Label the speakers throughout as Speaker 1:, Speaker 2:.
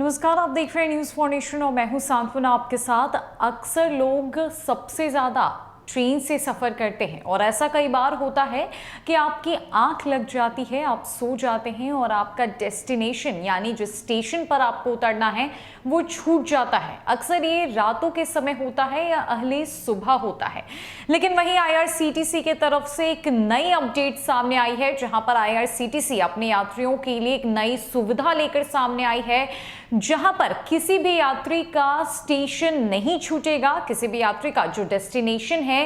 Speaker 1: नमस्कार, आप देख रहे हैं न्यूज़ फॉर नेशन और मैं हूं सांत्वना आपके साथ। अक्सर लोग सबसे ज़्यादा ट्रेन से सफ़र करते हैं और ऐसा कई बार होता है कि आपकी आंख लग जाती है, आप सो जाते हैं और आपका डेस्टिनेशन यानी जिस स्टेशन पर आपको उतरना है वो छूट जाता है। अक्सर ये रातों के समय होता है या अगली सुबह होता है। लेकिन वहीं IRCTC के तरफ से एक नई अपडेट सामने आई है, जहां पर IRCTC अपने यात्रियों के लिए एक नई सुविधा लेकर सामने आई है, जहां पर किसी भी यात्री का स्टेशन नहीं छूटेगा। किसी भी यात्री का जो डेस्टिनेशन है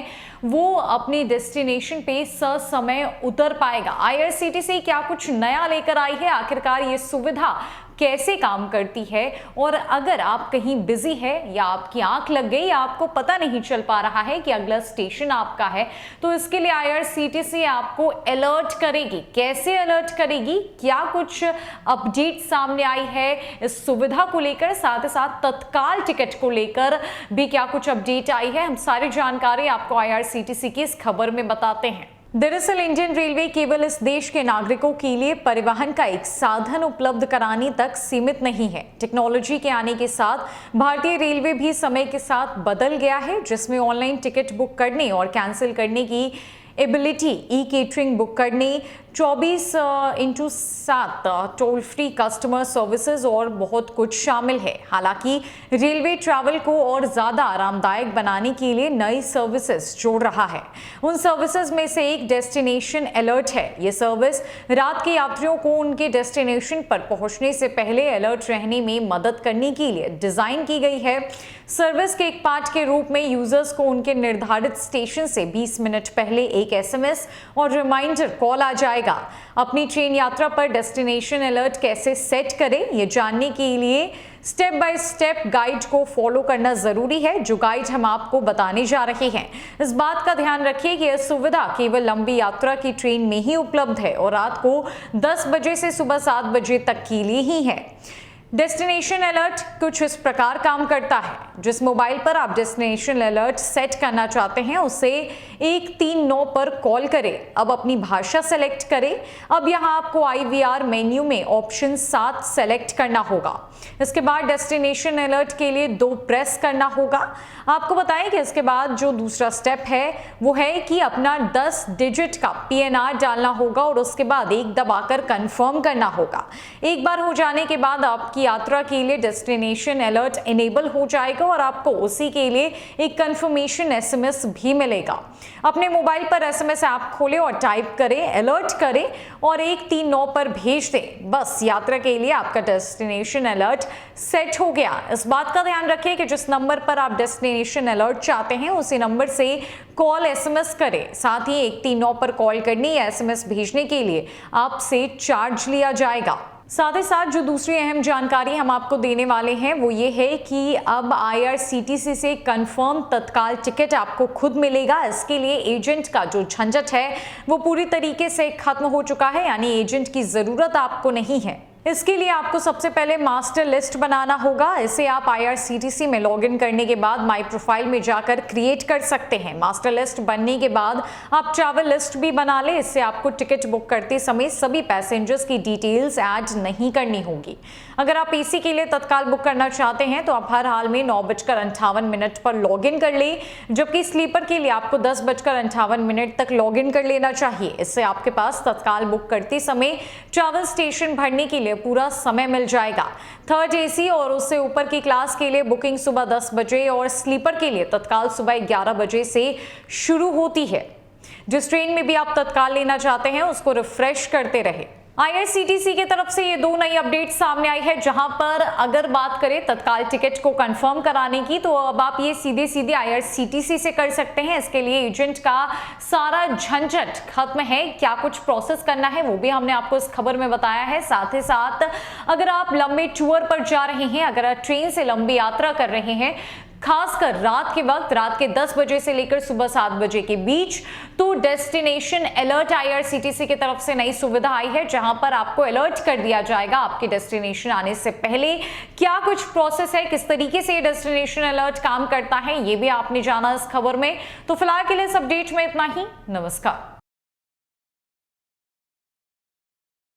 Speaker 1: वो अपनी डेस्टिनेशन पे ससमय उतर पाएगा। IRCTC क्या कुछ नया लेकर आई है, आखिरकार ये सुविधा कैसे काम करती है, और अगर आप कहीं बिजी है या आपकी आंख लग गई या आपको पता नहीं चल पा रहा है कि अगला स्टेशन आपका है, तो इसके लिए IRCTC आपको अलर्ट करेगी। कैसे अलर्ट करेगी, क्या कुछ अपडेट सामने आई है इस सुविधा को लेकर, साथ ही साथ तत्काल टिकट को लेकर भी क्या कुछ अपडेट आई है, हम सारी जानकारी आपको IRCTC की इस खबर में बताते हैं। दरअसल इंडियन रेलवे केवल इस देश के नागरिकों के लिए परिवहन का एक साधन उपलब्ध कराने तक सीमित नहीं है। टेक्नोलॉजी के आने के साथ भारतीय रेलवे भी समय के साथ बदल गया है, जिसमें ऑनलाइन टिकट बुक करने और कैंसिल करने की एबिलिटी, ई-केटरिंग बुक करने, 24/7 टोल फ्री कस्टमर सर्विसेज और बहुत कुछ शामिल है। हालांकि रेलवे ट्रैवल को और ज़्यादा आरामदायक बनाने के लिए नई सर्विसेज जोड़ रहा है। उन सर्विसेज में से एक डेस्टिनेशन अलर्ट है। ये सर्विस रात के यात्रियों को उनके डेस्टिनेशन पर पहुंचने से पहले अलर्ट रहने में मदद करने के लिए डिज़ाइन की गई है। सर्विस के एक पार्ट के रूप में यूजर्स को उनके निर्धारित स्टेशन से 20 मिनट पहले एक SMS और रिमाइंडर कॉल आ जाएगा। अपनी ट्रेन यात्रा पर डेस्टिनेशन अलर्ट कैसे सेट करें, ये जानने के लिए स्टेप बाय स्टेप गाइड को फॉलो करना जरूरी है, जो गाइड हम आपको बताने जा रहे हैं। इस बात का ध्यान रखिए कि यह सुविधा केवल लंबी यात्रा की ट्रेन में ही उपलब्ध है और रात को 10 बजे से सुबह 7 बजे तक के लिए ही है। डेस्टिनेशन अलर्ट कुछ इस प्रकार काम करता है। जिस मोबाइल पर आप डेस्टिनेशन अलर्ट सेट करना चाहते हैं उसे 139 पर कॉल करें। अब अपनी भाषा सेलेक्ट करें। अब यहां आपको IVR मेन्यू में ऑप्शन 7 सेलेक्ट करना होगा। इसके बाद डेस्टिनेशन अलर्ट के लिए 2 प्रेस करना होगा। आपको बताएं कि इसके बाद जो दूसरा स्टेप है वो है कि अपना 10 डिजिट का PNR डालना होगा और उसके बाद एक दबाकर कंफर्म करना होगा। एक बार हो जाने के बाद आपकी यात्रा के लिए डेस्टिनेशन अलर्ट इनेबल हो जाएगा और आपको उसी के लिए एक कंफर्मेशन SMS भी मिलेगा। अपने मोबाइल पर SMS ऐप खोलें और टाइप करें, अलर्ट करें और 139 पर भेज दें। बस यात्रा के लिए आपका डेस्टिनेशन अलर्ट सेट हो गया। इस बात का ध्यान रखें कि जिस नंबर पर आप डेस्टिनेशन अलर्ट चाहते हैं उसी नंबर से कॉल SMS करें। साथ ही 139 पर कॉल करने या SMS भेजने के लिए आपसे चार्ज लिया जाएगा। साथ ही साथ जो दूसरी अहम जानकारी हम आपको देने वाले हैं वो ये है कि अब IRCTC से कंफर्म तत्काल टिकट आपको खुद मिलेगा। इसके लिए एजेंट का जो झंझट है वो पूरी तरीके से खत्म हो चुका है, यानी एजेंट की जरूरत आपको नहीं है। इसके लिए आपको सबसे पहले मास्टर लिस्ट बनाना होगा। इसे आप IRCTC में लॉगिन करने के बाद माई प्रोफाइल में जाकर क्रिएट कर सकते हैं। मास्टर लिस्ट बनने के बाद आप ट्रैवल लिस्ट भी बना लें। इससे आपको टिकट बुक करते समय सभी पैसेंजर्स की डिटेल्स ऐड नहीं करनी होगी। अगर आप AC के लिए तत्काल बुक करना चाहते हैं तो आप हर हाल में 9:58 पर लॉगिन कर लें, जबकि स्लीपर के लिए आपको 10:58 तक लॉगिन कर लेना चाहिए। इससे आपके पास तत्काल बुक करते समय ट्रैवल स्टेशन भरने के लिए पूरा समय मिल जाएगा। थर्ड AC और उससे ऊपर की क्लास के लिए बुकिंग सुबह 10 बजे और स्लीपर के लिए तत्काल सुबह 11 बजे से शुरू होती है। जिस ट्रेन में भी आप तत्काल लेना चाहते हैं उसको रिफ्रेश करते रहे। IRCTC की तरफ से ये 2 नई अपडेट सामने आई है, जहां पर अगर बात करें तत्काल टिकट को कंफर्म कराने की तो अब आप ये सीधे IRCTC से कर सकते हैं। इसके लिए एजेंट का सारा झंझट खत्म है। क्या कुछ प्रोसेस करना है वो भी हमने आपको इस खबर में बताया है। साथ ही साथ अगर आप लंबे टूर पर जा रहे हैं, अगर आप ट्रेन से लंबी यात्रा कर रहे हैं, खासकर रात के वक्त, रात के 10 बजे से लेकर सुबह 7 बजे के बीच, तो डेस्टिनेशन अलर्ट IRCTC की तरफ से नई सुविधा आई है, जहां पर आपको अलर्ट कर दिया जाएगा आपके डेस्टिनेशन आने से पहले। क्या कुछ प्रोसेस है, किस तरीके से डेस्टिनेशन अलर्ट काम करता है, ये भी आपने जाना इस खबर में। तो फिलहाल के लिए इस अपडेट में इतना ही। नमस्कार।